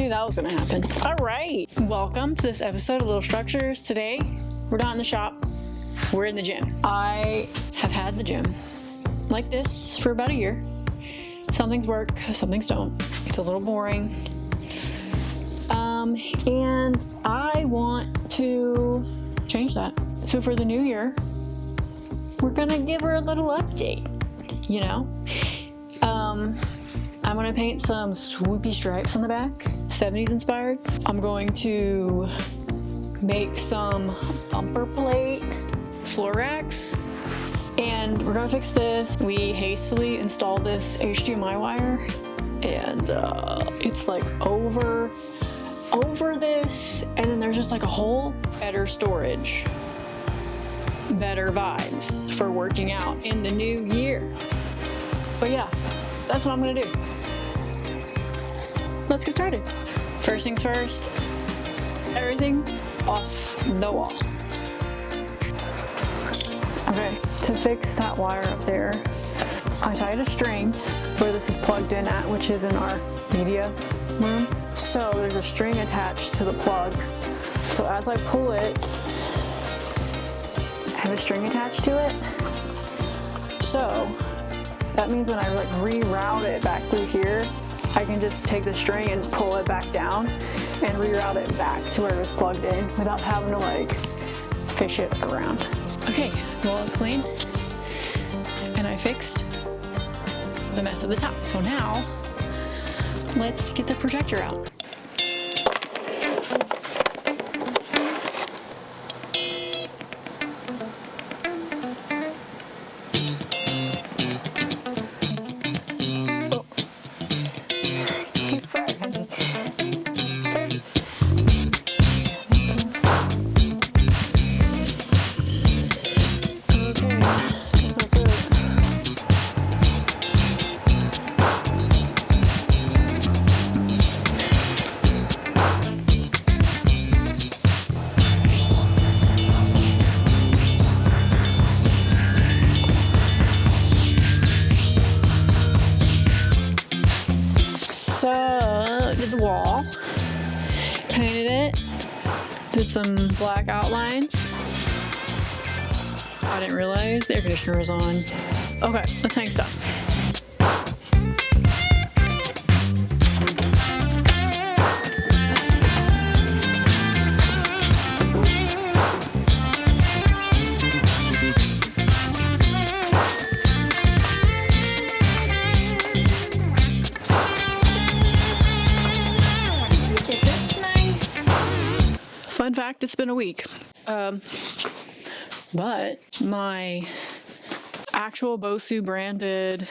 knew that was gonna happen. All right, welcome to this episode of Little Structures. Today, we're not in the shop, we're in the gym. I have had the gym like this for about a year. Some things work, some things don't. It's a little boring. And I want to change that. So for the new year, we're gonna give her a little update, you know? I'm gonna paint some swoopy stripes on the back, 70s inspired. I'm going to make some bumper plate floor racks, and we're gonna fix this. We hastily installed this HDMI wire, and it's like over this, and then there's just like a hole. Better storage, better vibes for working out in the new year. But yeah, that's what I'm gonna do. Let's get started. First things first, everything off the wall. Okay, to fix that wire up there, I tied a string where this is plugged in at, which is in our media room. So there's a string attached to the plug. So as I pull it, I have a string attached to it. So that means when I like reroute it back through here, I can just take the string and pull it back down and reroute it back to where it was plugged in without having to like fish it around. Okay, well, it's clean. And I fixed the mess at the top. So now let's get the projector out. Did the wall, painted it, did some black outlines. I didn't realize the air conditioner was on. Okay, let's hang stuff. Fun fact, it's been a week. But my actual Bosu branded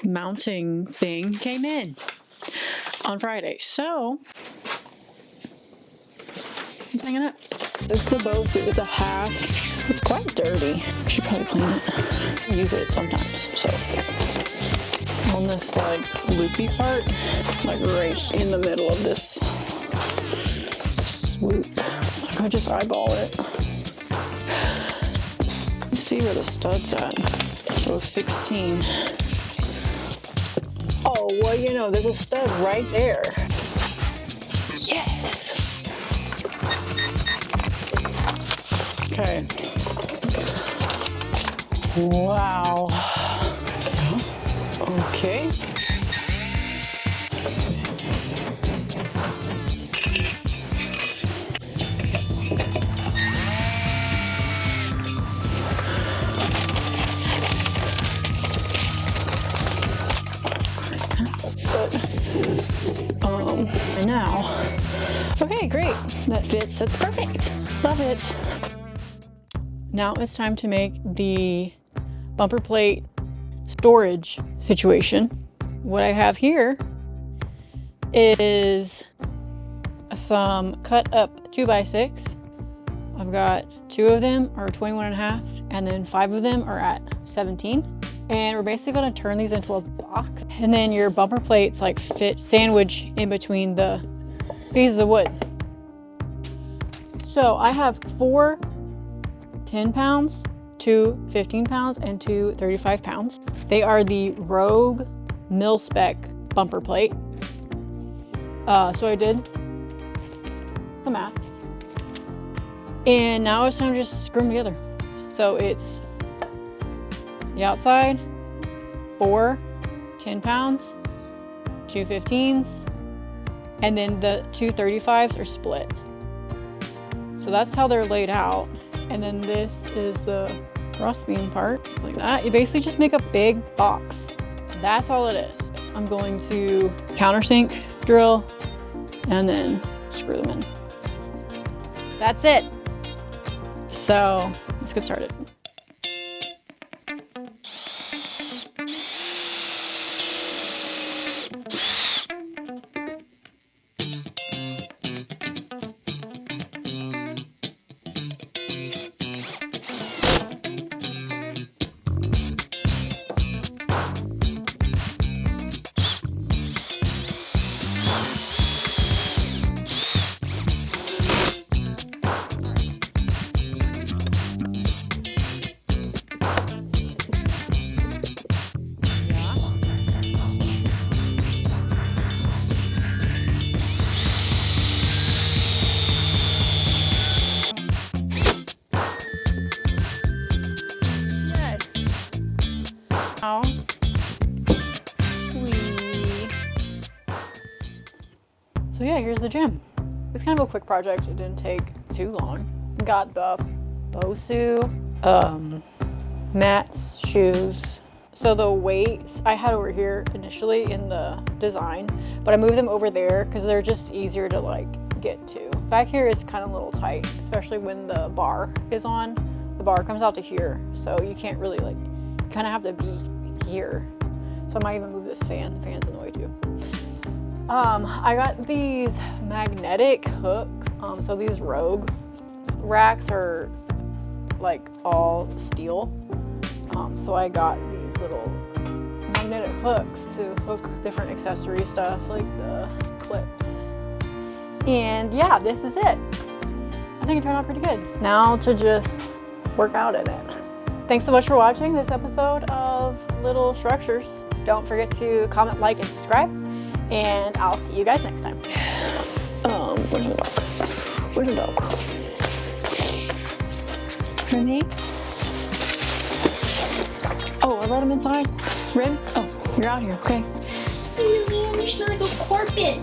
mounting thing came in on Friday. So let's hang it up. It's the Bosu, it's a half. It's quite dirty. I should probably clean it. I use it sometimes, so. On this like loopy part, like right in the middle of this swoop. I could just eyeball it. Let's see where the stud's at. So 16. Oh, well, you know, there's a stud right there. Yes. Okay. Wow. Okay. And now, okay, great. That fits. That's perfect. Love it. Now it's time to make the bumper plate storage situation. What I have here is some cut up 2x6. I've got 2 of them are 21.5, and then 5 of them are at 17. And we're basically going to turn these into a box, and then your bumper plates like fit sandwich in between the pieces of wood. So I have 4 10 pounds, 2 15 pounds, and 2 35 pounds. They are the Rogue Mil-Spec bumper plate. So I did some math. And now it's time to just screw them together. So it's the outside, 4 10-pounds, 2 15s, and then the 2 35s are split. So that's how they're laid out. And then this is the cross beam part, like that. You basically just make a big box. That's all it is. I'm going to countersink, drill, and then screw them in. That's it. So let's get started. Now, so yeah, here's the gym. It's kind of a quick project. It didn't take too long. Got the Bosu, mats, shoes. So the weights I had over here initially in the design, but I moved them over there because they're just easier to like get to. Back here is kind of a little tight, especially when the bar is on. The bar comes out to here, so you can't really like, you kind of have to be here. So I might even move this fan. The fan's in the way too. I got these magnetic hooks. So these Rogue racks are like all steel. So I got these little magnetic hooks to hook different accessory stuff like the clips. And yeah, this is it. I think it turned out pretty good. Now to just work out in it. Thanks so much for watching this episode of Little Structures. Don't forget to comment, like, and subscribe. And I'll see you guys next time. Where's the dog? Where's the dog? Remy? Oh, I let him inside. Rim? Oh, you're out here. Okay. You smell like a carpet.